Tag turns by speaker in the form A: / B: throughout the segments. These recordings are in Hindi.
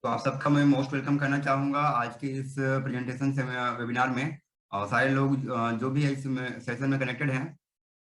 A: तो आप सबका मैं मोस्ट वेलकम करना चाहूँगा आज के इस प्रेजेंटेशन से वेबिनार में। और सारे लोग जो भी है इस सेशन में कनेक्टेड हैं,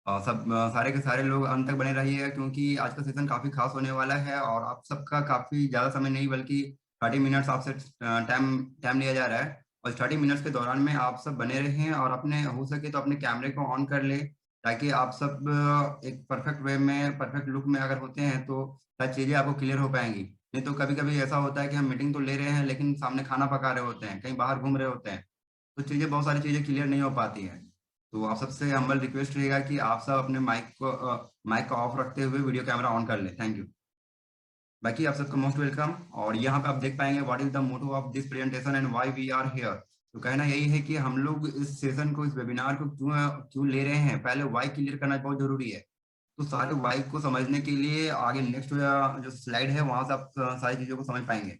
A: और सब सारे के सारे लोग अंत तक बने रहिए, क्योंकि आज का सेशन काफ़ी खास होने वाला है और आप सबका काफ़ी ज़्यादा समय नहीं बल्कि 30 मिनट्स आपसे टाइम टाइम लिया जा रहा है। और 30 मिनट्स के दौरान में आप सब बने रहें और अपने हो सके तो अपने कैमरे को ऑन कर ले, ताकि आप सब एक परफेक्ट वे में परफेक्ट लुक में अगर होते हैं तो सारी चीज़ें आपको क्लियर हो पाएंगी। नहीं तो कभी कभी ऐसा होता है कि हम मीटिंग तो ले रहे हैं लेकिन सामने खाना पका रहे होते हैं, कहीं बाहर घूम रहे होते हैं, तो चीज़ें बहुत सारी चीज़ें क्लियर नहीं हो पाती हैं। तो आप सबसे हम्बल रिक्वेस्ट रहेगा कि आप सब अपने माइक को ऑफ रखते हुए वीडियो कैमरा ऑन कर लें। Thank you. बाकी आप सबका मोस्ट वेलकम। और यहाँ पे आप देख पाएंगे what is the motto of this presentation and why we are here. तो कहना यही है कि हम लोग इस सेशन को, इस वेबिनार को क्यों क्यों ले रहे हैं, पहले व्हाई क्लियर करना बहुत जरूरी है। तो सारे व्हाई को समझने के लिए आगे नेक्स्ट जो स्लाइड है वहां से आप सारी चीजों को समझ पाएंगे।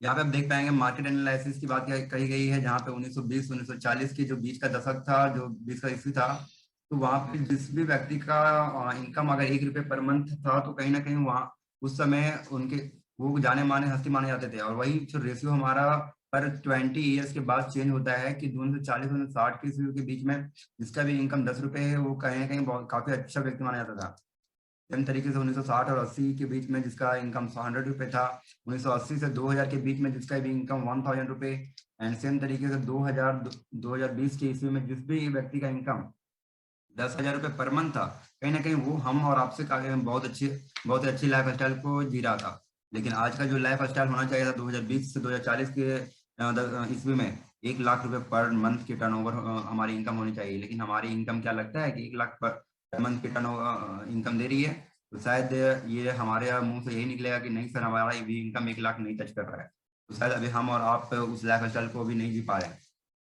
A: यहाँ पे आप देख पाएंगे मार्केट एनालिसिस की बात कही गई है, जहाँ पे 1920 1940 के जो बीच का दशक था, जो बीच का ईस्वी था, तो वहाँ पे जिस भी व्यक्ति का इनकम अगर 1 रुपये पर मंथ था तो कहीं ना कहीं वहाँ उस समय उनके वो जाने माने हस्ती माने जाते थे। और वही जो रेशियो हमारा पर 20 ईयर्स के बाद चेंज होता है कि 1940 1960 के ईस्वी के बीच में जिसका भी इनकम 10 रुपये है वो कहीं ना कहीं बहुत काफी अच्छा व्यक्ति माना जाता था। सेम तरीके से 1960 और 80 के बीच में जिसका इनकम 100 रुपये था, 1980 से 2000 के बीच में जिसका भी इनकम 1000 रुपये, एंड सेम तरीके से 2020 के ईस्वी में जिस भी व्यक्ति का इनकम 10,000 रुपये पर मंथ था, कहीं ना कहीं वो हम और आपसे बहुत ही अच्छी लाइफ स्टाइल को जी रहा था। लेकिन आज का जो लाइफ स्टाइल होना चाहिए था 2020 से 2040 के ईस्वी में, 1 लाख रुपए पर मंथ की टर्नओवर हमारी इनकम होनी चाहिए। लेकिन हमारी इनकम क्या लगता है कि 1 लाख पर मंथ की टर्न इनकम दे रही है। तो शायद ये हमारे मुंह से यही निकलेगा कि नहीं सर, हमारा भी इनकम 1 लाख नहीं टच कर रहा है। तो शायद अभी हम और आप उस लाइफ स्टाइल को अभी नहीं जी पा रहे हैं।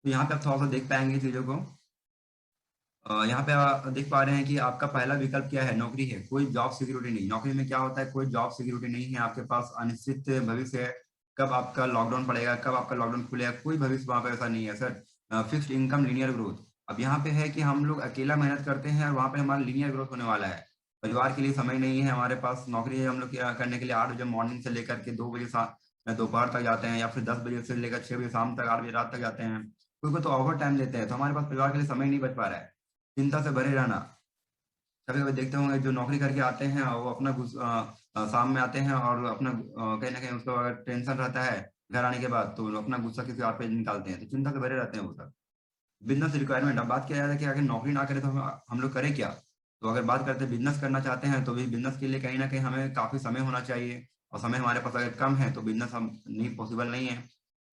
A: तो यहाँ पे आप थोड़ा सा देख पाएंगे चीजों को। यहाँ पे आप देख पा रहे हैं कि आपका पहला विकल्प क्या है, नौकरी है, कोई जॉब सिक्योरिटी नहीं। नौकरी में क्या होता है, कोई जॉब सिक्योरिटी नहीं है, आपके पास अनिश्चित भविष्य है। कब आपका लॉकडाउन पड़ेगा, कब आपका लॉकडाउन खुलेगा, कोई भविष्य वहां पे ऐसा नहीं है sir. Fixed income, linear growth. अब यहाँ पे है कि हम लोग अकेला मेहनत करते हैं और वहां पे हमारा लीनियर ग्रोथ होने वाला है। परिवार के लिए समय नहीं है हमारे पास। नौकरी है हम लोग क्या करने के लिए 8 बजे मॉर्निंग से लेकर के 2 बजे दोपहर तक जाते हैं, या फिर 10 बजे से लेकर 6 बजे शाम तक, 8 बजे रात तक जाते हैं। कोई कोई तो ओवर टाइम देते हैं, तो हमारे पास परिवार के लिए समय नहीं बच पा रहा है। चिंता से भरे रहना। कभी कभी देखते होंगे जो नौकरी करके आते हैं और वो अपना शाम में आते हैं और अपना कहीं ना कहीं उसको अगर टेंशन रहता है घर आने के बाद, तो वो अपना गुस्सा किसी और पे निकालते हैं, तो चिंता से भरे रहते हैं वो सब। बिजनेस रिक्वायरमेंट, अब बात किया जाए कि अगर नौकरी ना करें तो हम लोग करें क्या। तो अगर बात करते हैं बिजनेस करना चाहते हैं, तो भी बिजनेस के लिए कहीं ना कहीं हमें काफी समय होना चाहिए। और समय हमारे पास अगर कम है तो बिजनेस हम नहीं पॉसिबल नहीं है।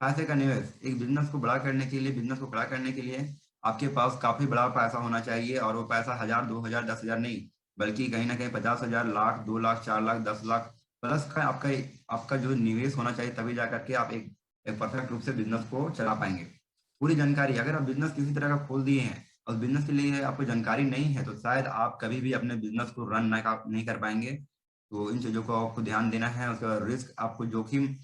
A: पैसे का निवेश, एक बिजनेस को बड़ा करने के लिए, बिजनेस को खड़ा करने के लिए आपके पास काफी बड़ा पैसा होना चाहिए। और वो पैसा 1,000 2,000 10,000 नहीं, बल्कि कहीं ना कहीं 50,000, लाख, 2 लाख, 4 लाख, 10 लाख प्लस का आपका आपका जो निवेश होना चाहिए, तभी जा करके आप एक परफेक्ट रूप से बिजनेस को चला पाएंगे। पूरी जानकारी, अगर आप बिजनेस किसी तरह का खोल दिए हैं और बिजनेस के लिए आपको जानकारी नहीं है, तो शायद आप कभी भी अपने बिजनेस को रन नहीं कर पाएंगे। तो इन चीजों को आपको ध्यान देना है। उसका रिस्क, आपको जोखिम,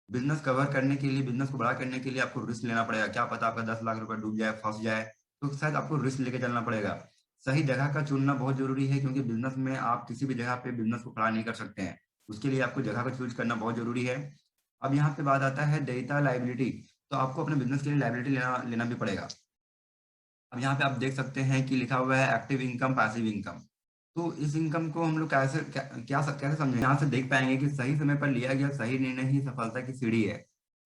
A: बिजनेस कवर करने के लिए, बिजनेस को बड़ा करने के लिए आपको रिस्क लेना पड़ेगा। क्या पता आपका 10 लाख रुपए डूब जाए, फंस जाए, तो शायद आपको रिस्क लेके चलना पड़ेगा। सही जगह का चुनना बहुत जरूरी है, क्योंकि बिजनेस में आप किसी भी जगह पे बिजनेस को खड़ा नहीं कर सकते हैं। उसके लिए आपको जगह को चूज करना बहुत जरूरी है। अब यहाँ पे बात आता है डेटा लाइबिलिटी। तो आपको अपने बिजनेस के लिए लाइबिलिटी लेना लेना भी पड़ेगा। अब यहाँ पे आप देख सकते हैं कि लिखा हुआ है एक्टिव इनकम, पैसिव इनकम। तो इस इनकम को हम लोग कैसे समझें। यहाँ से देख पाएंगे कि सही समय पर लिया गया सही निर्णय ही सफलता की सीढ़ी है।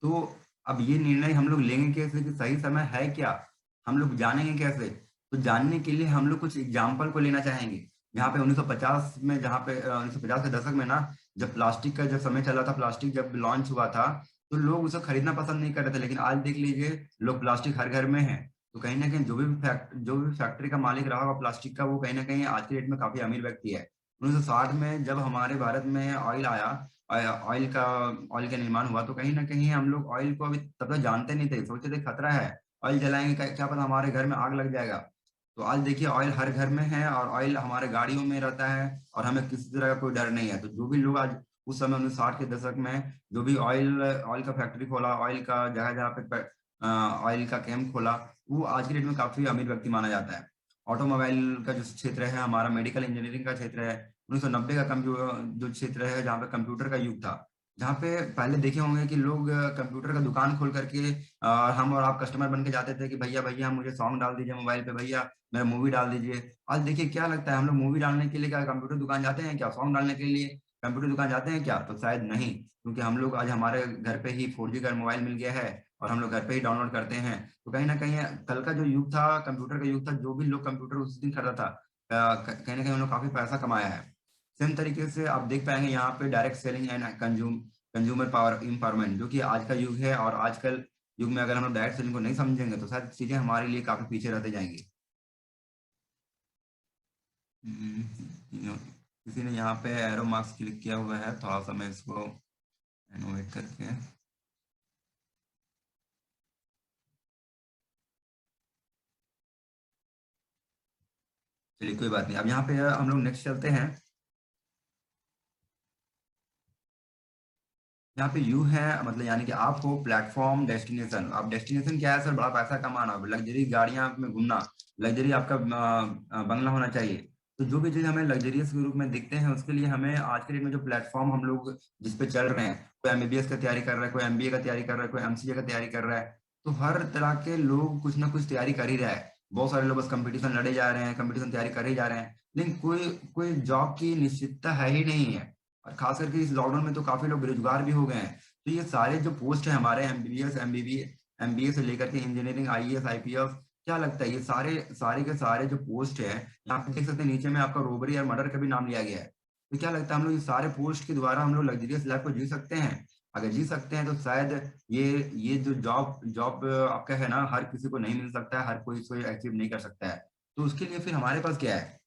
A: तो अब ये निर्णय हम लोग लेंगे कैसे कि सही समय है क्या, हम लोग जानेंगे कैसे। तो जानने के लिए हम लोग कुछ एग्जाम्पल को लेना चाहेंगे। यहाँ पे 1950 में, जहाँ पे 1950 के दशक में ना, जब प्लास्टिक का जब समय चला था, प्लास्टिक जब लॉन्च हुआ था, तो लोग उसे खरीदना पसंद नहीं कर रहे थे। लेकिन आज देख लीजिए, लोग प्लास्टिक हर घर में है। तो कहीं ना कहीं जो भी फैक्ट्री का मालिक रहा होगा प्लास्टिक का, वो कहीं ना कहीं आज के डेट में काफी अमीर व्यक्ति है। 1960 में जब हमारे भारत में ऑयल आया, ऑयल का ऑयल का निर्माण हुआ, तो कहीं ना कहीं हम लोग ऑयल को अभी तब तक जानते नहीं थे, सोचते थे खतरा है, ऑयल जलाएंगे क्या पता हमारे घर में आग लग जाएगा। तो आज देखिए ऑयल हर घर में है और ऑयल हमारे गाड़ियों में रहता है, और हमें किसी तरह का कोई डर नहीं है। तो जो भी लोग आज उस समय 1960 के दशक में जो भी ऑयल ऑयल का फैक्ट्री खोला, ऑयल का जगह जगह पे ऑयल का कैंप खोला, वो आज की डेट में काफी अमीर व्यक्ति माना जाता है। ऑटोमोबाइल का जो क्षेत्र है हमारा, मेडिकल इंजीनियरिंग का क्षेत्र है, 1990 का कंप्यूटर जो क्षेत्र है, जहाँ पे कंप्यूटर का युग था, जहाँ पे पहले देखे होंगे कि लोग कंप्यूटर का दुकान खोल करके हम और आप कस्टमर बन के जाते थे कि भैया भैया मुझे सॉन्ग डाल दीजिए मोबाइल पे, भैया मेरा मूवी डाल दीजिए। आज देखिए क्या लगता है, हम लोग मूवी डालने के लिए क्या कंप्यूटर दुकान जाते हैं क्या? सॉन्ग डालने के लिए कंप्यूटर दुकान जाते हैं क्या? तो शायद नहीं, क्योंकि हम लोग आज हमारे घर पे ही 4G का मोबाइल मिल गया है और हम लोग घर पे ही डाउनलोड करते हैं। तो कहीं ना कहीं कल का जो युग था, कंप्यूटर का युग था, जो भी लोग कंप्यूटर उस दिन खरीदा था, कहीं ना कहीं उन लोग काफी पैसा कमाया है। सेम तरीके से आप देख पाएंगे यहाँ पे direct selling and consumer power empowerment, जो कि आज का युग है। और आजकल युग में अगर हम लोग डायरेक्ट सेलिंग को नहीं समझेंगे तो शायद चीजें हमारे लिए काफी पीछे रहते जाएंगी। किसी ने यहाँ पे एरो मार्क्स क्लिक किया हुआ है, थोड़ा सा मैं इसको एनोवेट करके। चलिए कोई बात नहीं, अब यहाँ पे हम लोग नेक्स्ट चलते हैं। यहाँ पे यू है, मतलब यानी कि आप हो प्लेटफॉर्म डेस्टिनेशन। आप डेस्टिनेशन क्या है सर? बड़ा पैसा कमाना, लग्जरी गाड़ियां में घूमना, लग्जरी आपका बंगला होना चाहिए। तो जो भी चीज हमें लग्जरियस के रूप में दिखते हैं, उसके लिए हमें आज के डेट में जो प्लेटफॉर्म हम लोग जिस पे चल रहे हैं, कोई एमबीबीएस का तैयारी कर रहा है, कोई एमबीए का तैयारी कर रहा है, कोई एमसीए का तैयारी कर रहा है। तो हर तरह के लोग कुछ ना कुछ तैयारी कर ही रहा है। बहुत सारे लोग बस कंपटीशन लड़े जा रहे हैं, कंपटीशन तैयारी कर ही जा रहे हैं, लेकिन कोई कोई जॉब की निश्चितता है ही नहीं है। और खास करके इस लॉकडाउन में तो काफी लोग बेरोजगार भी हो गए हैं। तो ये सारे जो पोस्ट है हमारे एमबीबीएस एमबीए से लेकर के इंजीनियरिंग, आईएएस, आईपीएस, क्या लगता है ये सारे सारे के सारे जो पोस्ट है, यहाँ पे देख सकते हैं नीचे में आपका रोबरी और मर्डर का भी नाम लिया गया है। तो क्या लगता है हम लोग इस सारे पोस्ट के द्वारा हम लोग लग्जरियस लाइफ को जी सकते हैं? अगर जी सकते हैं तो शायद ये ये जो जॉब जॉब आपका है ना, हर किसी को नहीं मिल सकता है, हर कोई इसको अचीव नहीं कर सकता है। तो उसके लिए फिर हमारे पास क्या है?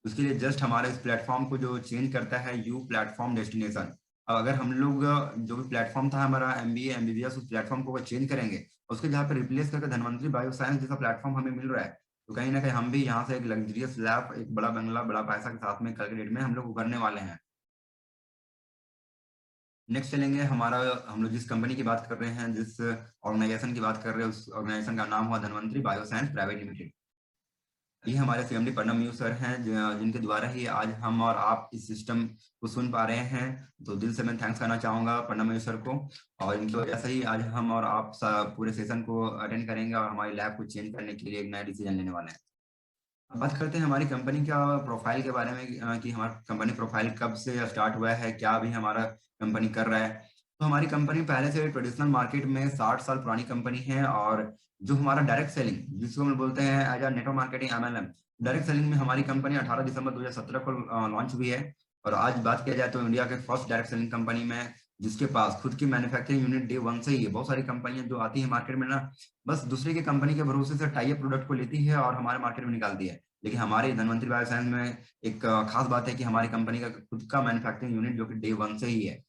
A: उसके लिए जस्ट हमारे इस प्लेटफॉर्म को जो चेंज करता है, यू प्लेटफॉर्म डेस्टिनेशन। अब अगर हम लोग जो भी प्लेटफॉर्म था हमारा एमबीए एमबीबीएस, उस प्लेटफॉर्म को चेंज करेंगे, उसके जहाँ पे रिप्लेस करके धनवंतरी बायो साइंस जैसा प्लेटफॉर्म हमें मिल रहा है, तो कहीं ना कहीं हम भी यहाँ से एक लग्जरियस लैब, एक बड़ा बंगला, बड़ा पैसा के साथ में कल के डेट में हम लोग उभरने वाले हैं। नेक्स्ट चलेंगे हमारा, हम लोग जिस कंपनी की बात कर रहे हैं, जिस ऑर्गेनाइजेशन की बात कर रहे हैं, उस ऑर्गेनाइजेशन का नाम हुआ Dhanvantari bio science private limited. ये हमारे सीएमडी प्रणब यू सर हैं, जिनके द्वारा ही आज हम और आप इस सिस्टम को सुन पा रहे हैं। तो दिल से मैं थैंक्स करना चाहूंगा प्रणब यू सर को। और इनकी वजह से ही आज हम और आप पूरे सेशन को अटेंड करेंगे और हमारी लैब को चेंज करने के लिए एक नया डिसीजन लेने वाले हैं। अब बात करते हैं हमारी कंपनी का प्रोफाइल के बारे में, कि हमारा कंपनी प्रोफाइल कब से स्टार्ट हुआ है, क्या अभी हमारा कंपनी कर रहा है। तो हमारी कंपनी पहले से ट्रेडिशनल मार्केट में 60 साल पुरानी कंपनी है। और जो हमारा डायरेक्ट सेलिंग, जिसको हम बोलते हैं as a network marketing, MLM, direct selling में हमारी कंपनी 18 दिसंबर 2017 को लॉन्च हुई है। और आज बात किया जाए तो इंडिया के फर्स्ट डायरेक्ट सेलिंग कंपनी में, जिसके पास खुद की मैन्युफैक्चरिंग यूनिट डे वन से ही है। बहुत सारी कंपनियां जो आती है मार्केट में ना, बस दूसरे की कंपनी के भरोसे से टाई अप प्रोडक्ट को लेती है और हमारे मार्केट में निकालती है। लेकिन हमारी धनवंतरी बायोसाइंस में एक खास बात है कि हमारी कंपनी का खुद का मैन्युफैक्चरिंग यूनिट जो कि डे वन से ही है।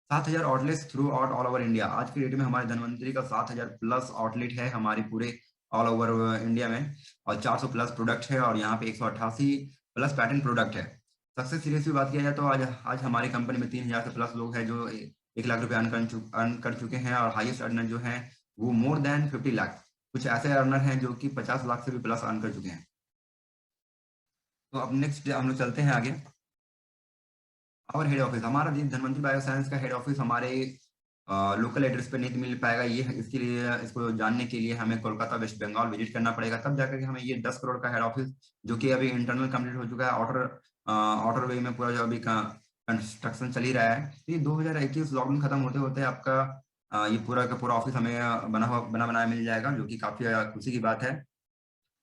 A: 7,000 outlets through out all over India. आज की डेट में हमारे धनवंतरी का 7,000 प्लस आउटलेट है हमारे पूरे ऑल ओवर इंडिया में। और 400 प्लस प्रोडक्ट है और यहाँ पे 188 प्लस पैटर्न प्रोडक्ट है। सक्सेस सीरीज की बात किया जाए तो आज आज हमारी कंपनी में 3,000 से प्लस लोग हैं जो 1 लाख रुपए अर्न कर चुके हैं। और हाईएस्ट अर्नर जो है वो मोर देन 50 लाख। कुछ ऐसे अर्नर हैं जो कि 50 लाख से भी प्लस अर्न कर चुके हैं। तो अब नेक्स्ट हम लोग चलते हैं आगे। और हेड ऑफिस हमारा धनवंतरी बायो साइंस का हेड ऑफिस हमारे लोकल एड्रेस पे नहीं मिल पाएगा। ये इसके लिए, इसको जानने के लिए हमें कोलकाता वेस्ट बंगाल विजिट करना पड़ेगा, तब जाकर के हमें ये 10 करोड़ का हेड ऑफिस, जो कि अभी इंटरनल कंप्लीट हो चुका है, आउटर वे में पूरा जो अभी कंस्ट्रक्शन चल ही रहा है। तो ये 2021 लॉकडाउन खत्म होते होते आपका ये पूरा का पूरा ऑफिस हमें बना बनाया मिल जाएगा, जो कि काफी खुशी की बात है।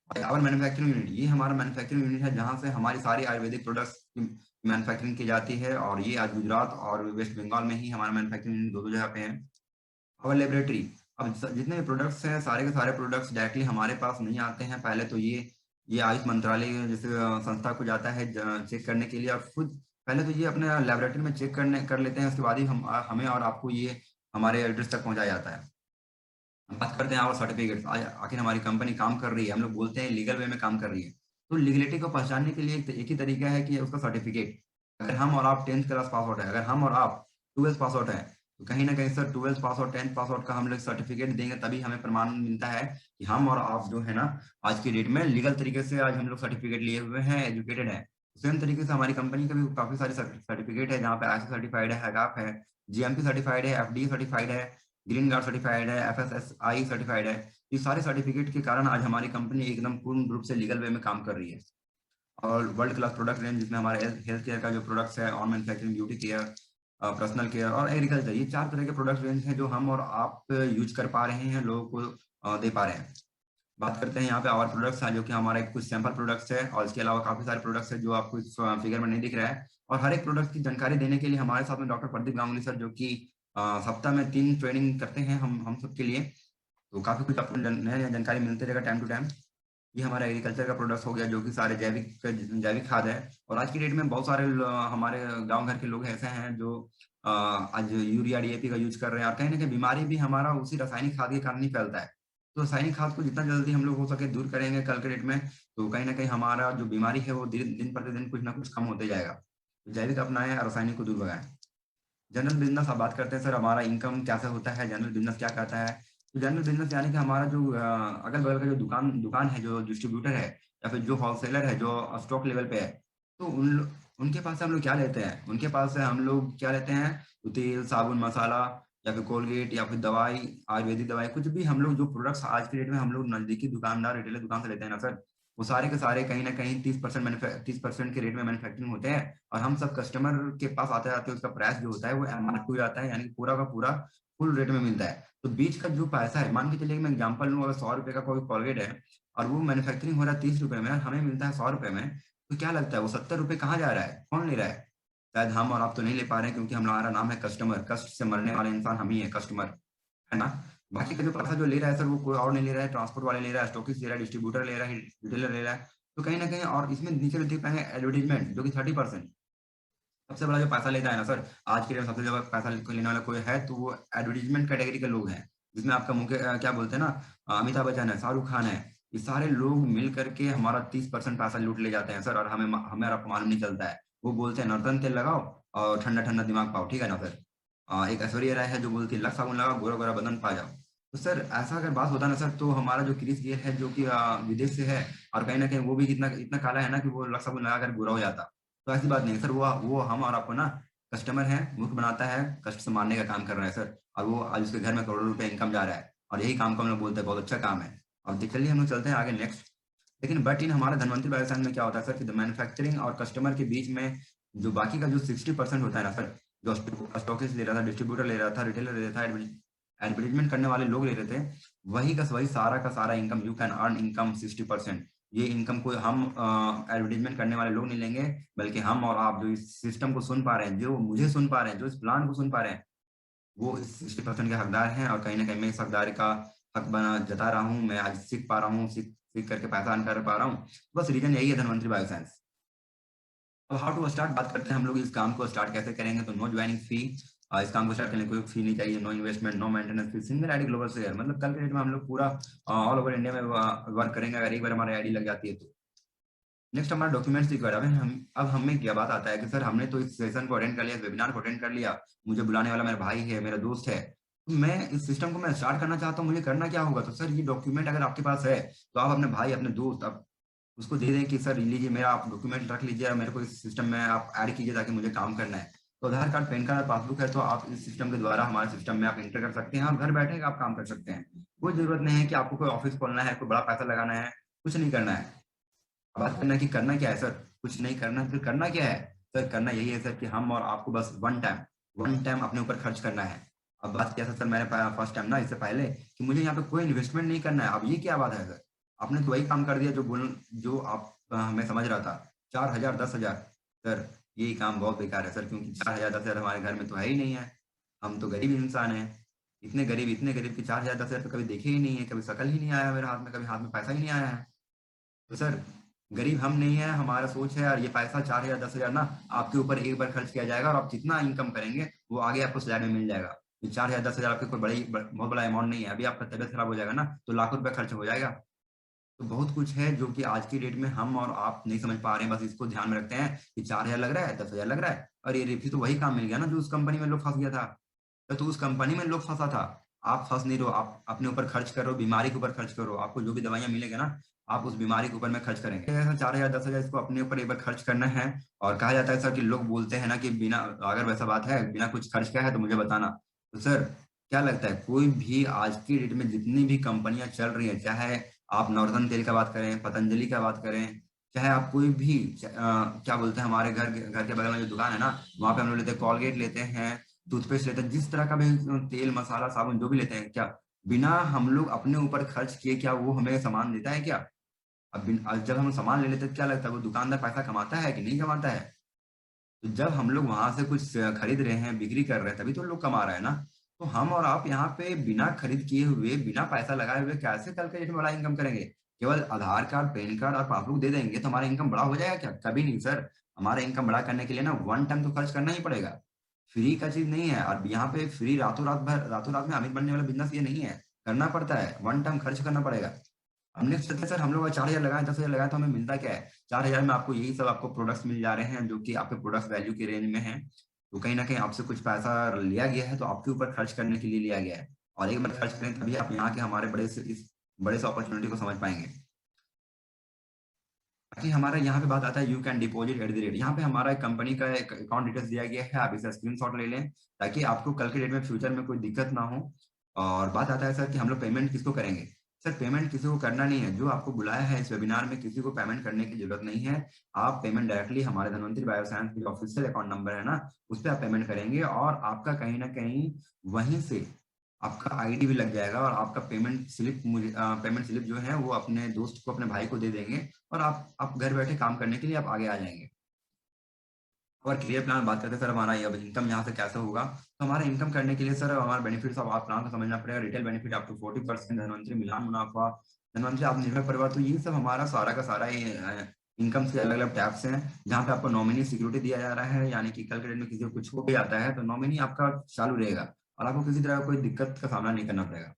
A: आवर मैन्युफैक्चरिंग यूनिट, ये हमारा मैन्युफैक्चरिंग यूनिट है जहाँ से हमारी सारी आयुर्वेदिक प्रोडक्ट्स की मैन्युफैक्चरिंग की जाती है। और ये आज गुजरात और वेस्ट बंगाल में ही हमारा मैन्युफैक्चरिंग यूनिट दो दो जगह पे है। और लेबोरेटरी, अब जितने भी प्रोडक्ट्स हैं सारे के सारे प्रोडक्ट्स डायरेक्टली हमारे पास नहीं आते हैं। पहले तो ये आयुष मंत्रालय जैसे संस्था को जाता है चेक करने के लिए, और खुद पहले तो ये अपने लेबोरेटरी में चेक करने कर लेते हैं, उसके बाद ही हमें और आपको ये हमारे एड्रेस तक पहुंचाया जाता है। हम बात करते हैं और सर्टिफिकेट, आखिर हमारी कंपनी काम कर रही है, हम लोग बोलते हैं लीगल वे में काम कर रही है। तो लीगलिटी को पहचानने के लिए एक ही तरीका है कि उसका सर्टिफिकेट। अगर हम और आप 10th क्लास पास आउट है, अगर हम और आप 12th पास आउट है, तो कहीं ना कहीं sir 12th pass out 10th pass out का हम लोग सर्टिफिकेट देंगे, तभी हमें प्रमाण मिलता है कि हम और आप जो है ना आज की डेट में लीगल तरीके से आज हम लोग सर्टिफिकेट लिए हुए हैं, एजुकेटेड है। सेम तरीके से हमारी कंपनी का भी काफी सारे सर्टिफिकेट है, जहाँ पे आईएसओ सर्टिफाइड है, हैगाप है, जीएमपी सर्टिफाइड है, एफडीए सर्टिफाइड है, ग्रीन गार्ड सर्टिफाइड है, एफएसएसआई सर्टिफाइड है। ये सारे सर्टिफिकेट के कारण आज हमारी कंपनी एकदम पूर्ण रूप से लीगल वे में काम कर रही है। और वर्ल्ड क्लास प्रोडक्ट रेंज, जिसमें हमारे हेल्थ केयर का जो प्रोडक्ट्स है, on manufacturing, beauty care, personal care और एग्रीकल्चर, ये 4 तरह के प्रोडक्ट रेंज हैं जो हम और आप यूज कर पा रहे हैं, लोगों को दे पा रहे हैं। बात करते हैं यहाँ पे और प्रोडक्ट्स हैं, जो कि हमारे कुछ सैंपल प्रोडक्ट्स है, और इसके अलावा काफी सारे प्रोडक्ट्स है जो आपको इस फिगर में नहीं दिख रहा है। और हर एक प्रोडक्ट की जानकारी देने के लिए हमारे साथ में डॉक्टर प्रदीप गांगुली सर, जो कि सप्ताह में 3 ट्रेनिंग करते हैं हम सबके लिए। तो काफी कुछ आपको नया नया जानकारी मिलते रहेगा टाइम टू टाइम। ये हमारा एग्रीकल्चर का प्रोडक्ट हो गया, जो कि सारे जैविक खाद है। और आज की डेट में बहुत सारे हमारे गांव घर के लोग ऐसे हैं जो आज यूरिया डीएपी का यूज कर रहे हैं, और कहीं ना कहीं बीमारी भी हमारा उसी रासायनिक खाद के कारण ही फैलता है। तो रासायनिक खाद को जितना जल्दी हम लोग हो सके दूर करेंगे कल के डेट में, तो कहीं ना कहीं हमारा जो बीमारी है वो दिन प्रतिदिन कुछ ना कुछ कम होते जाएगा। तो जैविक अपनाएं और रासायनिक को दूर भगाएं। जनरल बिजनेस आप बात करते हैं सर, हमारा इनकम कैसे होता है, जनरल बिजनेस क्या कहता है। तो जनरल बिजनेस यानी कि हमारा जो अगल बगल का जो दुकान दुकान है, जो डिस्ट्रीब्यूटर है या फिर जो होलसेलर है, जो स्टॉक लेवल पे है, तो उनके पास से हम लोग क्या लेते हैं, उनके पास से हम लोग क्या लेते हैं, तो तेल, साबुन, मसाला, या फिर कोलगेट, या फिर दवाई, आयुर्वेदिक दवाई, कुछ भी हम लोग जो प्रोडक्ट्स आज के डेट में हम लोग नजदीकी दुकानदार, रिटेलर दुकान से लेते हैं ना सर, वो सारे के सारे कहीं ना कहीं 30% के रेट में मैन्युफैक्चरिंग होते हैं। और हम सब कस्टमर के पास आते आते उसका प्राइस जो होता है वो एमआरपी हो जाता है, यानी कि पूरा का पूरा फुल रेट में मिलता है। तो बीच का जो पैसा है, मान के चलिए कि मैं एग्जाम्पल लूँ, अगर 100 रुपए का कोई कॉलगेट है और वो मैन्युफैक्चरिंग हो रहा है 30 रुपए में, हमें मिलता है 100 रुपए में, तो क्या लगता है वो 70 रुपए कहाँ जा रहा है, कौन ले रहा है? शायद हम और आप तो नहीं ले पा रहे हैं, क्योंकि हमारा नाम है कस्टमर, कष्ट से मरने वाले इंसान हम ही है, कस्टमर, है ना। बाकी का जो पैसा जो ले रहा है सर, वो कोई और नहीं ले रहा है, ट्रांसपोर्ट वाले ले रहा है, स्टॉकिस्ट ले रहा है, डिस्ट्रीब्यूटर ले रहा है, रिटेलर ले रहा है। तो कहीं ना कहीं, और इसमें नीचे देख पाएंगे एडवर्टीजमेंट, जो कि 30%। सबसे बड़ा जो पैसा लेता है ना सर, आज के डेट में सबसे ज्यादा पैसा लेने वाला कोई है तो वो एडवर्टीजमेंट कैटेगरी के लोग हैं, जिसमें आपका मुख्य क्या बोलते हैं ना, अमिताभ बच्चन है, शाहरुख खान है। ये सारे लोग मिल करके हमारा 30% पैसा लूट ले जाते हैं सर, और हमें और आपको मालूम नहीं चलता है। वो बोलते हैं नर्तन तेल लगाओ और ठंडा ठंडा दिमाग पाओ, ठीक है ना सर। एक ऐश्वर्या राय है जो बोलती है लक्स साबुन लगाओ, गोरा गोरा बदन पा जाओ। तो सर ऐसा अगर बात होता ना सर, तो हमारा जो क्रिस गेल है, जो कि विदेश से है, और कहीं ना कहीं वो भी इतना इतना काला है ना कि वो लक्स साबुन लगा कर गोरा हो जाता। तो ऐसी बात नहीं है सर, वो हम और आपको ना कस्टमर है, मूर्ख बनाता है, कष्ट से मारने का काम कर रहा है सर। और वो आज उसके घर में करोड़ों रुपए इनकम जा रहा है, और यही काम को हम लोग बोलते हैं बहुत अच्छा काम है। और चलिए हम लोग चलते हैं आगे नेक्स्ट। लेकिन बट इन हमारा धनवंतरी बायोसाइंस में क्या होता है सर, कि मैन्युफैक्चरिंग और कस्टमर के बीच में जो बाकी का जो 60% होता है ना सर, जो स्टॉकिस्ट ले रहा था, डिस्ट्रीब्यूटर ले रहा था, रिटेलर ले रहा था, एडवर्टीजमेंट करने वाले लोग ले रहे थे, वही का वही सारा का सारा income, you can earn income 60%। ये इनकम को हम एडवर्टीजमेंट करने वाले लोग नहीं लेंगे, बल्कि हम और आप जो इस सिस्टम को सुन पा रहे हैं, जो मुझे सुन पा रहे हैं, जो इस प्लान को सुन पा रहे हैं, वो इस 60% के हकदार हैं। और कहीं ना कहीं मैं इस हकदार का हक बना जता रहा हूँ, मैं आज सीख पा रहा हूँ, सीख सीख करके पैसा अर्न कर पा रहा हूँ। बस रीजन यही है, धनवंतरी बायोसाइंस। अब हाउ टू स्टार्ट बात करते हैं, हम लोग इस काम को स्टार्ट कैसे करेंगे। तो नो ज्वाइनिंग फी, इस काम को स्टार्ट करने कोई फी नहीं चाहिए, नो इन्वेस्टमेंट, नो मेंटेनेंस फी, सिंगल आईडी ग्लोबल शेयर, मतलब कल के डेट में हम लोग पूरा ऑल ओवर इंडिया में वर्क करेंगे, अगर एक बार हमारी आईडी लग जाती है तो। नेक्स्ट हमारा डॉक्यूमेंट्स रिक्वायर्ड है। अब हमें क्या बात आता है कि सर हमने तो इस सेशन को अटेंड कर लिया, वेबिनार को अटेंड कर लिया, मुझे बुलाने वाला मेरा भाई है, मेरा दोस्त है, तो मैं इस सिस्टम को मैं स्टार्ट करना चाहता हूँ, मुझे करना क्या होगा। तो सर ये डॉक्यूमेंट अगर आपके पास है, तो आप अपने भाई, अपने दोस्त, आप उसको दे दें कि सर लीजिए मेरा आप डॉक्यूमेंट रख लीजिए, मेरे को इस सिस्टम में आप ऐड कीजिए ताकि मुझे काम करना है। तो आधार कार्ड, पैन कार्ड, पासबुक है, तो आप इस सिस्टम के द्वारा हमारे सिस्टम में आप इंटर कर सकते हैं, और घर बैठे आप काम कर सकते हैं। कोई जरूरत नहीं है कि आपको कोई ऑफिस खोलना है, कोई बड़ा पैसा लगाना है, कुछ नहीं करना है। बात करना कि करना क्या है सर, कुछ नहीं करना, फिर करना क्या है सर, करना यही है सर कि हम और आपको बस वन टाइम अपने ऊपर खर्च करना है। अब बात किया था सर मैंने फर्स्ट टाइम ना, इससे पहले, कि मुझे यहाँ पे कोई इन्वेस्टमेंट नहीं करना है। अब ये क्या बात है सर, आपने तो वही काम कर दिया जो आप मैं समझ रहा था, 4,000 10,000। सर यही काम बहुत बेकार है सर, क्योंकि 4,000 10,000 हमारे घर में तो है ही नहीं है। हम तो गरीब इंसान हैं, इतने गरीब कि 4,000 10,000 तो कभी देखे ही नहीं है, कभी शकल ही नहीं आया मेरे हाथ में, कभी हाथ में पैसा ही नहीं आया है। तो सर गरीब हम नहीं है, हमारा सोच है, और ये पैसा 4,000 10,000 ना आपके ऊपर एक बार खर्च किया जाएगा, और आप जितना इनकम करेंगे वो आगे आपको स्लैब में मिल जाएगा। ये 4,000 10,000 आपके कोई बहुत बड़ा अमाउंट नहीं है। अभी आपका तबियत खराब हो जाएगा ना, तो लाखों रुपया खर्च हो जाएगा। तो बहुत कुछ है जो कि आज की डेट में हम और आप नहीं समझ पा रहे हैं, बस इसको ध्यान में रखते हैं कि 4,000 लग रहा है, 10,000 लग रहा है, और ये रेफी तो वही काम मिल गया ना जो उस कंपनी में लोग फंस गया था। तो उस कंपनी में लोग फंसा था, आप फंस नहीं रहो, आप अपने ऊपर खर्च करो, बीमारी के ऊपर खर्च करो, आपको जो भी दवाइयां मिलेगा ना, आप उस बीमारी के ऊपर में खर्च करेंगे। ऐसा 4,000 10,000 इसको अपने ऊपर एक बार खर्च करना है। और कहा जाता है सर कि लोग बोलते हैं ना कि बिना, अगर वैसा बात है बिना कुछ खर्च किया है तो मुझे बताना। तो सर क्या लगता है, कोई भी आज की डेट में जितनी भी कंपनियां चल रही हैं, चाहे आप नॉर्दन तेल का बात करें, पतंजलि का बात करें, चाहे आप कोई भी क्या बोलते हैं, हमारे घर के बगल में जो दुकान है ना, वहां पे हम लोग लेते हैं कोलगेट, लेते हैं टूथपेस्ट, लेते हैं, जिस तरह का भी तेल मसाला साबुन जो भी लेते हैं, क्या बिना हम लोग अपने ऊपर खर्च किए क्या वो हमें सामान देता है क्या? अब जब हम सामान ले लेते हैं, क्या लगता है वो दुकानदार पैसा कमाता है कि नहीं कमाता है? तो जब हम लोग वहां से कुछ खरीद रहे हैं, बिक्री कर रहे हैं, तभी तो लोग कमा रहे हैं ना। तो हम और आप यहाँ पे बिना खरीद किए हुए, बिना पैसा लगाए हुए कैसे कल के डेट में बड़ा इनकम करेंगे? केवल आधार कार्ड, पैन कार्ड और पासबुक दे देंगे तो हमारा इनकम बड़ा हो जाएगा क्या? कभी नहीं सर। हमारा इनकम बड़ा करने के लिए ना वन टाइम तो खर्च करना ही पड़ेगा। फ्री का चीज नहीं है। और यहाँ पे फ्री रातों रात में अमीर बनने वाला बिजनेस ये नहीं है। करना पड़ता है, वन टाइम खर्च करना पड़ेगा। हमने सोचा था सर हम लोग 4,000 लगाए, 10,000 लगाए तो हमें मिलता क्या है? 4,000 में आपको यही सब आपको प्रोडक्ट्स मिल जा रहे हैं जो कि आपके प्रोडक्ट्स वैल्यू के रेंज में है। तो कहीं ना कहीं आपसे कुछ पैसा लिया गया है, तो आपके ऊपर खर्च करने के लिए लिया गया है। और एक बार खर्च करें तभी आप यहाँ के हमारे इस बड़े से अपॉर्चुनिटी को समझ पाएंगे। बाकी हमारा यहाँ पे बात आता है you can deposit at the rate. यहाँ पे हमारा एक कंपनी का एक अकाउंट डिटेल्स दिया गया है, आप इसे स्क्रीनशॉट ले लें ताकि आपको कल के डेट में फ्यूचर में कोई दिक्कत ना हो। और बात आता है सर कि हम लोग पेमेंट किसको करेंगे? सर पेमेंट किसी को करना नहीं है। जो आपको बुलाया है इस वेबिनार में, किसी को पेमेंट करने की जरूरत नहीं है। आप पेमेंट डायरेक्टली हमारे धनवंतरी बायोसाइंस के ऑफिशियल अकाउंट नंबर है ना, उस पर आप पेमेंट करेंगे और आपका कहीं ना कहीं वहीं से आपका आईडी भी लग जाएगा और आपका पेमेंट स्लिप, मुझे पेमेंट स्लिप जो है वो अपने दोस्त को, अपने भाई को दे देंगे और आप घर बैठे काम करने के लिए आप आगे आ जाएंगे। और क्लियर प्लान बात करते हैं सर, हमारा ये इनकम यहाँ से कैसे होगा? तो हमारा इनकम करने के लिए सर हमारा बेनिफिट्स ऑफ आप प्लान को समझना पड़ेगा। Retail benefit up to 40%, Dhanwantari मिलान मुनाफा, धनवंतरी आत्मनिर्भर परिवार, तो ये सब हमारा सारा का सारा इनकम से अलग अलग टैक्स हैं। जहाँ पे आपको नॉमिनी सिक्योरिटी दिया जा रहा है, यानी कि कल के डेट में किसी को कुछ हो भी आता है तो नॉमिनी आपका चालू रहेगा और आपको किसी तरह का कोई दिक्कत का सामना नहीं करना पड़ेगा।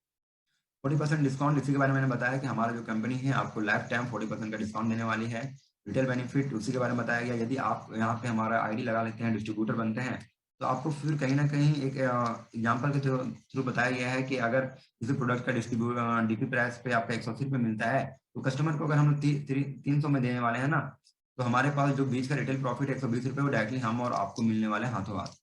A: 40% डिस्काउंट, इसी के बारे में मैंने बताया कि हमारा जो कंपनी है आपको लाइफ टाइम 40% का डिस्काउंट देने वाली है। रिटेल बेनिफिट उसी के बारे में बताया गया। यदि आप यहाँ पे हमारा आईडी लगा लेते हैं, डिस्ट्रीब्यूटर बनते हैं, तो आपको फिर कहीं ना कहीं एक एग्जाम्पल के थ्रू बताया गया है कि अगर किसी प्रोडक्ट का डीपी प्राइस पे आपका 180 रुपये मिलता है, तो कस्टमर को अगर हम 300 में देने वाले हैं ना, तो हमारे पास जो बीच का रिटेल प्रॉफिट 120 रुपये, वो डायरेक्टली हम और आपको मिलने वाले हैं हाथों हाथ।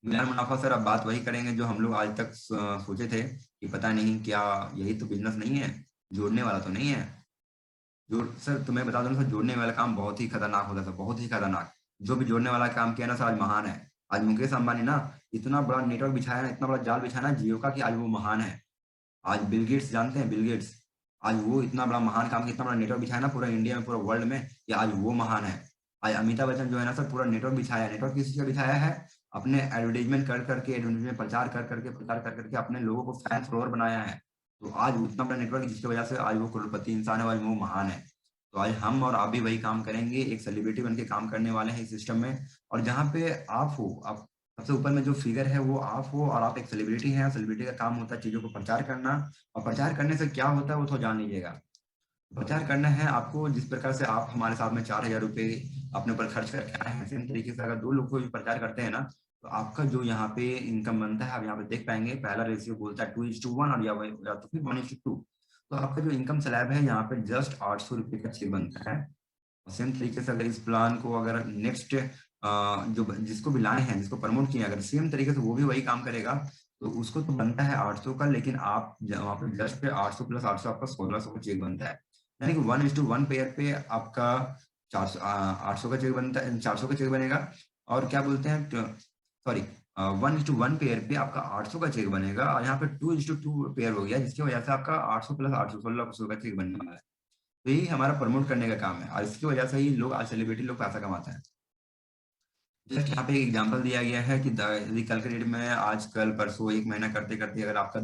A: मिलान मुनाफा सर अब बात वही करेंगे जो हम लोग आज तक सोचे थे कि पता नहीं क्या यही तो बिजनेस नहीं है, जोड़ने वाला तो नहीं है। जोड़ सर तुम्हें बता दूं सर, जोड़ने वाला काम बहुत ही खतरनाक होता है सर, बहुत ही खतरनाक। जो भी जोड़ने वाला काम किया ना सर, आज महान है। आज मुकेश अंबानी ना इतना बड़ा नेटवर्क बिछाया ना, इतना बड़ा जाल बिछाया ना जियो का, कि आज वो महान है। आज बिल गेट्स, जानते हैं बिल गेट्स? आज वो इतना बड़ा महान काम, इतना बड़ा नेटवर्क बिछाया ना पूरा इंडिया में, पूरा वर्ल्ड में, कि आज वो महान है। आज अमिताभ बच्चन जो है ना सर, पूरा नेटवर्क बिछाया है। नेटवर्क किसी का बिछाया है? अपने एडवर्टीजमेंट कर करके, एडवर्टीजमेंट प्रचार कर करके अपने लोगों को फैन फॉलोअर बनाया है। तो आज उतना बड़ा नेटवर्क जिसकी वजह से आज वो करोड़पति इंसान है, आज वो महान है। तो आज हम और आप भी वही काम करेंगे, एक सेलिब्रिटी बन के काम करने वाले हैं इस सिस्टम में। और जहाँ पे आप हो, आप सबसे ऊपर में जो फिगर है वो आप हो और आप एक सेलिब्रिटी हैं। सेलिब्रिटी का काम होता है चीजों को प्रचार करना। और प्रचार करने से क्या होता है वो तो जान लीजिएगा। प्रचार करना है आपको, जिस प्रकार से आप हमारे साथ में 4,000 रुपये अपने ऊपर खर्च करके आए हैं, सेम तरीके से अगर दो लोग को भी प्रचार करते हैं ना, तो आपका जो यहाँ पे इनकम बनता है आप यहाँ पे देख पाएंगे। पहला रेशियो बोलता है 2:1 और या तो फिर 1:2। तो आपका जो इनकम स्लैब है यहाँ पे जस्ट 800 रुपये का चेक बनता है। और सेम तरीके से अगर इस प्लान को अगर नेक्स्ट जो जिसको भी लाए हैं, जिसको प्रमोट किया, अगर सेम तरीके से वो भी वही काम करेगा, तो उसको तो बनता है 800 का, लेकिन आप वहाँ पे जस्ट पे 800 प्लस 800 आपका 1,600 का चेक बनता है। यानी कि 1:1 पेयर पे आपका 400 800 का चेक बनता है, 400 का चेक बनेगा। और क्या बोलते हैं, सॉरी, 1:1 पेयर पे आपका 800 का चेक बनेगा। और यहाँ पे 2:2 पेयर हो गया, जिसकी वजह से आपका 800 प्लस 800 1,600 का चेक बनने वाला है। तो यही हमारा प्रमोट करने का काम है और इसकी वजह से ही लोग आज सेलिब्रिटी लोग पैसा कमाते हैं। जस्ट यहाँ पे एक एग्जांपल दिया गया है कि यदि कल के डेट में आज कल परसों एक महीना करते करते अगर आपका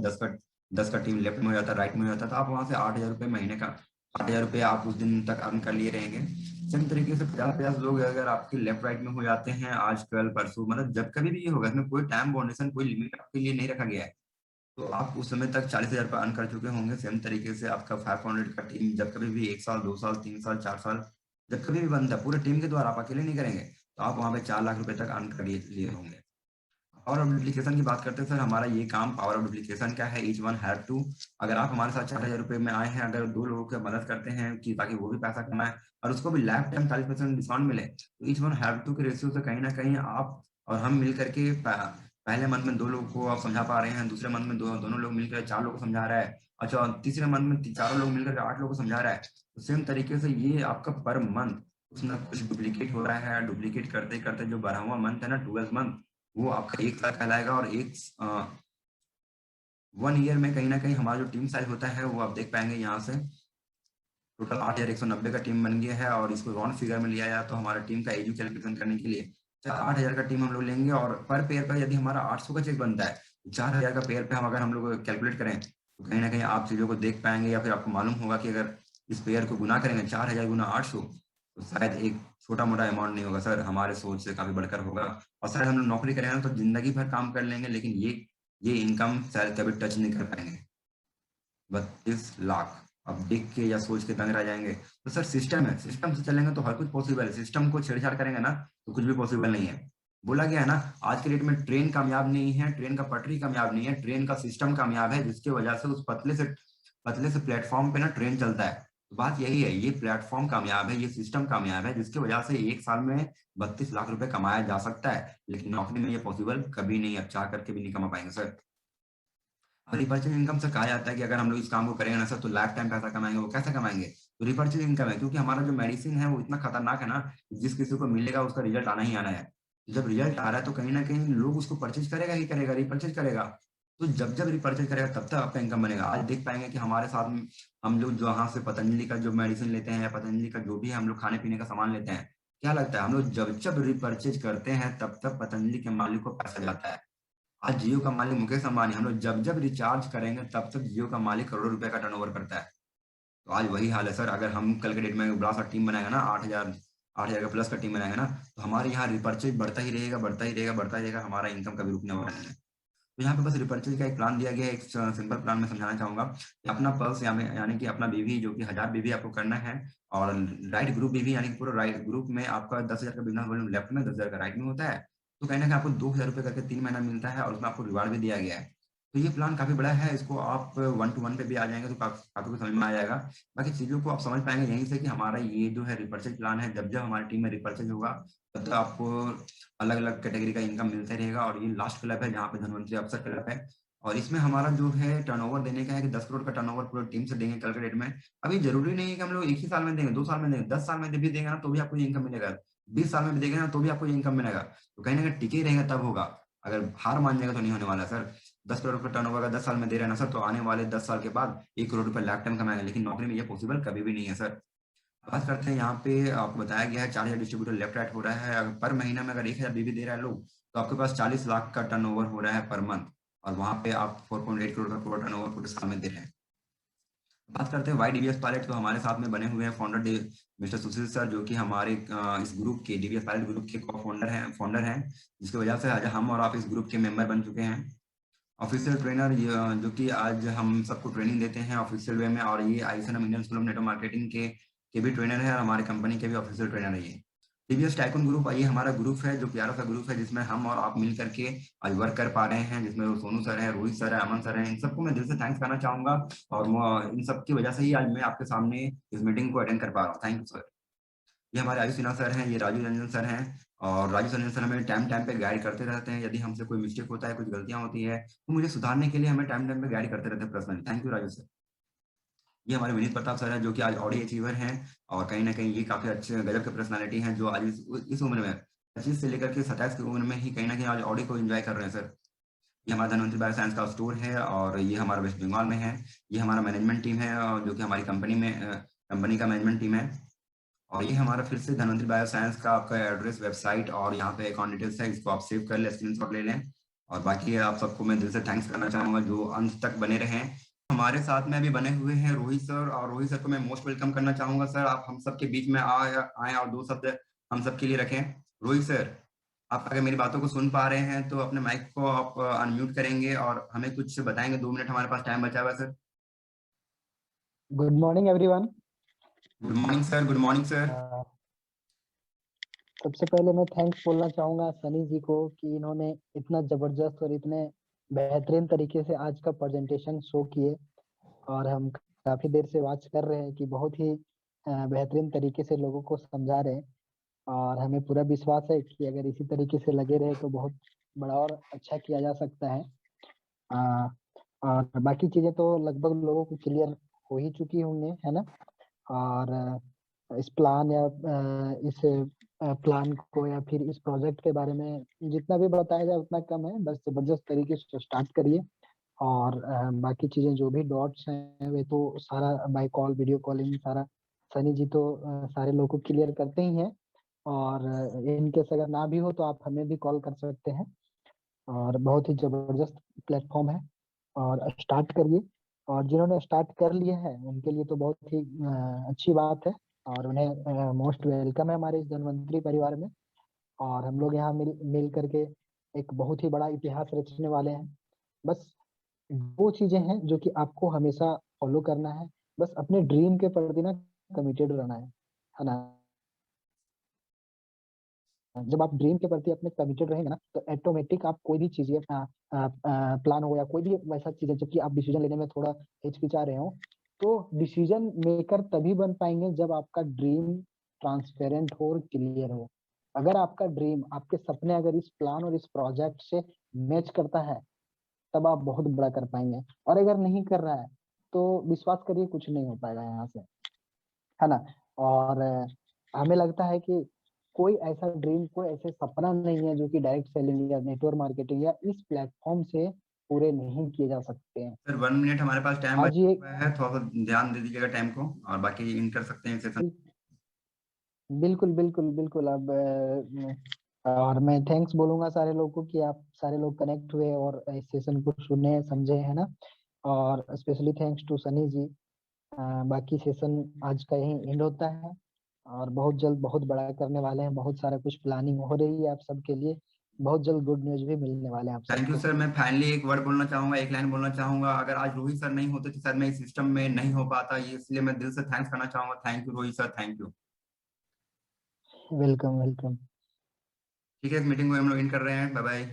A: 10 का टीम लेफ्ट में हो जाता है, राइट में हो जाता है, तो आप वहां से 8,000 रुपये महीने का, 8,000 रुपये आप उस दिन तक अर्न कर लिए रहेंगे। सेम तरीके से 50-50 लोग अगर आपके लेफ्ट राइट में हो जाते हैं आज कल परसों, मतलब जब कभी भी ये होगा, इसमें कोई टाइम बाउंडेशन, कोई लिमिट आपके लिए नहीं रखा गया है। तो आप उस समय तक 40,000 रुपये अर्न कर चुके होंगे। सेम तरीके से आपका 500 का टीम जब कभी भी 1 साल 2 साल 3 साल 4 साल जब कभी भी बनता है पूरे टीम के द्वारा, आप अकेले नहीं करेंगे, तो आप वहां पे 4 लाख रुपए तक अर्न कर लिए लिए होंगे। पावर ऑफ डुप्लीकेशन की बात करते हैं सर, हमारा ये काम पावर ऑफ डुप्लीकेशन क्या है, ईच वन हैव टू। अगर आप हमारे साथ 4,000 रुपए में आए हैं, अगर 2 लोगों की मदद करते हैं कि ताकि वो भी पैसा कमाए और उसको भी लाइफ टाइम 40% डिस्काउंट मिले, तो ईच वन हैव टू के रेशियो से कहीं ना कहीं आप और हम मिल करके पहले मंथ में 2 लोगों को आप समझा पा रहे हैं, दूसरे मंथ में दोनों लोग मिलकर 4 लोगों को समझा रहा है, अच्छा और तीसरे मंथ में चारों लोग मिलकर 8 लोगों को समझा रहा है। तो सेम तरीके से ये आपका पर मंथ कुछ ना कुछ डुप्लीकेट हो रहा है। डुप्लीकेट करते करते जो 12वां मंथ है ना, 12th मंथ, वो आपका 1 साल कहलाएगा। और एक 1 ईयर में कहीं ना कहीं हमारा जो टीम साइज होता है वो आप देख पाएंगे यहाँ से, टोटल 8,190 का टीम बन गया है। और इसको राउंड फिगर में लिया जाए तो हमारा टीम का एज कैलकुलेशन करने के लिए 8,000 का टीम हम लोग लेंगे। और पर पेयर पर यदि हमारा 800 का चेक बनता है, 4,000 का पेयर पे हम अगर हम लोग कैलकुलेट करें तो कहीं ना कहीं आप चीजों को देख पाएंगे, या फिर आपको मालूम होगा कि अगर इस पेयर को गुना करेंगे 4,000 गुना 800, तो शायद एक छोटा मोटा अमाउंट नहीं होगा सर, हमारे सोच से काफी बढ़कर होगा। और शायद हम लोग नौकरी करेंगे ना तो जिंदगी भर काम कर लेंगे, लेकिन ये इनकम शायद कभी टच नहीं कर पाएंगे। 32 लाख अब देख के या सोच के दंग रह जाएंगे। तो सर सिस्टम है, सिस्टम से चलेंगे तो हर कुछ पॉसिबल है, सिस्टम को छेड़छाड़ करेंगे ना तो कुछ भी पॉसिबल नहीं है। बोला गया है ना, आज के डेट में ट्रेन कामयाब नहीं है, ट्रेन का पटरी कामयाब नहीं है, ट्रेन का सिस्टम कामयाब है, जिसकी वजह से उस पतले से प्लेटफॉर्म पे ना ट्रेन चलता है। तो बात यही है, ये प्लेटफॉर्म कामयाब है, ये सिस्टम कामयाब है, जिसकी वजह से एक साल में 32 लाख रुपए कमाया जा सकता है। लेकिन नौकरी में ये पॉसिबल कभी नहीं, अब चाह करके भी नहीं कमा पाएंगे सर। रिपर्चेज इनकम से कहा जाता है कि अगर हम लोग इस काम को करेंगे ना सर तो लाइफ टाइम पैसा कमाएंगे। वो कैसे कमाएंगे? तो रिपर्चेज इनकम है, क्योंकि हमारा जो मेडिसिन है वो इतना खतरनाक है ना, जिस किसी को मिलेगा उसका रिजल्ट आना ही आना है। जब रिजल्ट आ रहा है तो कहीं ना कहीं लोग उसको परचेज करेगा ही करेगा, रिपर्चेज करेगा। तो जब जब रिपर्चेज करेगा तब तक आपका इनकम बनेगा। आज देख पाएंगे कि हमारे साथ में हम लोग जहाँ से पतंजलि का जो मेडिसिन लेते हैं या पतंजलि का जो भी हम लोग खाने पीने का सामान लेते हैं, क्या लगता है हम लोग जब जब रिपर्चेज करते हैं तब तक पतंजलि के मालिक को पैसा जाता है। आज जियो का मालिक मुकेश अंबानी, हम लोग जब जब रिचार्ज करेंगे तब तक जियो का मालिक करोड़ों रुपए का टर्नओवर करता है। तो आज वही हाल है सर, अगर हम कल के डेट में बड़ा सा टीम बनाएगा ना, 8,000 का प्लस का टीम बनाएगा ना, तो हमारे यहाँ रिपर्चेज बढ़ता ही रहेगा, बढ़ता ही रहेगा, बढ़ता ही रहेगा, हमारा इनकम कभी रुकने वाला नहीं है। तो यहाँ पे बस रिपर्चेज का एक प्लान दिया गया है, एक सिंपल प्लान में समझाना चाहूंगा कि अपना पल्स यानी कि अपना बीवी जो कि 1,000 बीवी आपको करना है, और राइट ग्रुप बीवी यानी कि पूरा राइट ग्रुप में आपका 10,000 का बिजनेस वॉल्यूम लेफ्ट में, 10,000 का राइट में होता है। तो कहना है कि आपको 2,000 रुपये करके 3 महीना मिलता है, और उसमें आपको रिवार्ड भी दिया गया है। तो ये प्लान काफी बड़ा है, इसको आप 1 to 1 पे भी आ जाएंगे तो काफी कुछ समझ में आ जाएगा। बाकी चीजों को आप समझ पाएंगे यहीं से कि हमारा ये जो है रिपर्चेज प्लान है, जब जब हमारी टीम में रिपर्चेज होगा तब तक आपको अलग अलग कैटेगरी का इनकम मिलता रहेगा। और ये लास्ट क्लब है जहाँ पे धनवंतरी अफसर क्लब है, और इसमें हमारा जो है टर्नओवर देने का है कि 10 करोड़ का टर्नओवर पूरी टीम से देंगे कल के डेट में। अभी जरूरी नहीं है कि हम लोग एक ही साल में देंगे, 2 साल में देंगे, 10 साल में भी देंगे ना तो भी आपको ये इनकम मिलेगा, 20 साल में भी देंगे ना तो भी आपको ये इनकम मिलेगा। तो कहीं ना कहीं टिके रहेंगे तब होगा, अगर हार मान जाएगा तो नहीं होने वाला सर। 10 करोड़ का टर्नओवर का 10 साल में दे रहे हैं ना सर, तो आने वाले 10 साल के बाद 1 करोड़ रुपए लाइफ टाइम कमाएंगे। लेकिन नौकरी में ये पॉसिबल कभी भी नहीं है सर। बात करते हैं यहाँ पे, आपको बताया गया है 4,000 डिस्ट्रीब्यूटर लेफ्ट राइट हो रहा है। अगर पर महीना में अगर 1,000 बीवी दे रहा है लोग, तो आपके पास 40 लाख का टर्नओवर हो रहा है पर मंथ, और वहां पे आप 4.8 करोड़ का पूरा टर्नओवर पूरे साल में दे रहे हैं। बात करते हैं वाई डीबीएस पायलट, तो हमारे साथ में बने हुए हैं फाउंडर मिस्टर सुशील सर, जो कि हमारे इस ग्रुप के डीबीएस पायलट ग्रुप के फाउंडर हैं, जिसकी वजह से आज हम और आप इस ग्रुप के मेंबर बन चुके हैं। ऑफिशियल ट्रेनर जो कि आज हम सबको ट्रेनिंग देते हैं ऑफिशियल वे में, और ये ISM Indian school of network marketing के भी ट्रेनर है, और हमारे कंपनी के भी ऑफिशियल ट्रेनर है ये टीवीएस टाइकून ग्रुप। ये हमारा ग्रुप है जो प्यारा सा ग्रुप है, जिसमें हम और आप मिल करके आज वर्क कर पा रहे हैं, जिसमें सोनू सर है, रोहित सर है, अमन सर है, इन सबको मैं दिल से थैंक्स करना चाहूंगा। और इन सब की वजह से ही आज मैं आपके सामने इस मीटिंग को अटेंड कर पा रहा हूँ। Thank you sir. ये हमारे आयुष सिन्हा सर हैं, ये राजू रंजन सर हैं, और राजू रंजन सर हमें टाइम टाइम पे गाइड करते रहते हैं। यदि हमसे कोई मिस्टेक होता है, कुछ गलतियां होती है, तो मुझे सुधारने के लिए हमें टाइम टाइम पे गाइड करते रहते हैं personally. Thank you Raju sir. ये हमारे विनीत प्रताप सर हैं, जो कि आज ऑडी अचीवर हैं, और कहीं ना कहीं ये काफी अच्छे गजब के पर्सनालिटी हैं, जो आज इस उम्र में 25 से लेकर के 27 की उम्र में ही कहीं ना कहीं आज ऑडी को एंजॉय कर रहे हैं सर। ये हमारा धनवंतरी बायो साइंस का स्टोर है, और ये हमारा वेस्ट बंगाल में है। ये हमारा मैनेजमेंट टीम है, और जो कि हमारी कंपनी का मैनेजमेंट टीम है। और ये हमारा फिर से धनवंतरी बायो साइंस का आपका एड्रेस, वेबसाइट, और यहाँ पे अकाउंट डिटेल्स है, इसको आप सेव कर ले, स्क्रीनशॉट ले लें। और बाकी आप सबको मैं दिल से थैंक्स करना चाहूंगा जो अंत तक बने रहे। हमारे साथ में अभी बने हुए हैं रोहित सर, और रोहित सर को मैं मोस्ट वेलकम करना चाहूंगा। सर आप हम सबके बीच में आए और 2 शब्द हम सबके लिए रखें। रोहित सर, आप अगर मेरी बातों को सुन पा रहे हैं तो अपने माइक को आप अनम्यूट करेंगे और हमें कुछ बताएंगे। 2 मिनट हमारे पास टाइम बचा हुआ है sir.
B: Good morning everyone.
A: Good morning sir. Good morning sir.
B: सबसे पहले मैं थैंक्स बोलना चाहूंगा सनी जी को कि इन्होंने इतना जबरदस्त और इतने बेहतरीन तरीके से आज का प्रेजेंटेशन शो किए, और हम काफी देर से वॉच कर रहे हैं कि बहुत ही बेहतरीन तरीके से लोगों को समझा रहे हैं। और हमें पूरा विश्वास है कि अगर इसी तरीके से लगे रहे तो बहुत बड़ा और अच्छा किया जा सकता है। आ, और बाकी चीजें तो लगभग लोगों को क्लियर हो ही चुकी होंगे, है ना। और इस प्लान या इस प्लान को या फिर इस प्रोजेक्ट के बारे में जितना भी बताया जाए उतना कम है। बस जबरदस्त तरीके से स्टार्ट करिए, और बाकी चीजें जो भी डॉट्स हैं वे तो सारा बाय कॉल वीडियो कॉलिंग सारा सनी जी तो सारे लोगों को क्लियर करते ही हैं। और इनकेस अगर ना भी हो तो आप हमें भी कॉल कर सकते हैं। और बहुत ही जबरदस्त प्लेटफॉर्म है, और स्टार्ट करिए। और जिन्होंने स्टार्ट कर लिए हैं उनके लिए तो बहुत ही अच्छी बात है, और उन्हें मोस्ट वेलकम है हमारे इस धनवंतरी परिवार में। और हम लोग यहाँ मिल करके एक बहुत ही बड़ा इतिहास रचने वाले हैं। बस वो चीजें हैं जो कि आपको हमेशा फॉलो करना है। बस अपने ड्रीम के प्रति ना कमिटेड रहना है ना। जब आप ड्रीम के प्रति अपने कमिटेड रहेंगे ना तो ऑटोमेटिक आप कोई भी चीज प्लान हो या कोई भी वैसा चीज है जबकि आप डिसीजन लेने में थोड़ा हिचकिचा रहे हो, तो डिसीजन मेकर तभी बन पाएंगे जब आपका ड्रीम ट्रांसपेरेंट हो और क्लियर हो। अगर आपका ड्रीम आपके सपने अगर इस प्लान और इस प्रोजेक्ट से मैच करता है तब आप बहुत बड़ा कर पाएंगे। और अगर नहीं कर रहा है तो विश्वास करिए कुछ नहीं हो पाएगा यहाँ से, है ना। और हमें लगता है कि कोई ऐसा ड्रीम कोई ऐसे सपना नहीं है जो कि डायरेक्ट सेलिंग या नेटवर्क मार्केटिंग या इस प्लेटफॉर्म से पूरे नहीं किए जा सकते हैं।
A: सर 1 मिनट हमारे पास टाइम
B: आज ये
A: बचा हुआ है, थोड़ा सा ध्यान दे दीजिएगा टाइम को, और बाकी इन कर सकते हैं सेशन।
B: बिल्कुल बिल्कुल बिल्कुल। अब और मैं थैंक्स बोलूंगा सारे लोगों को कि आप सारे लोग कनेक्ट हुए और इस सेशन को सुने समझे, है ना। और स्पेशली थैंक्स टू सनी जी। बाकी सेशन आज का यही एंड होता है, और बहुत जल्द बहुत बड़ा करने वाले हैं। बहुत सारा कुछ प्लानिंग हो रही है आप सबके लिए। बहुत जल्द गुड न्यूज भी मिलने वाले हैं आप
A: थैंक यू
B: सबको।
A: सर। मैं फाइनली एक वर्ड बोलना चाहूंगा, एक लाइन बोलना चाहूंगा। अगर आज रोहित सर नहीं होते तो शायद मैं इस सिस्टम में नहीं हो पाता, ये इसलिए मैं दिल से थैंक्स करना चाहूंगा। Thank you Rohit sir, thank you.
B: Welcome welcome.
A: ठीक है, इस मीटिंग को हम लोग इन कर रहे हैं। Bye bye.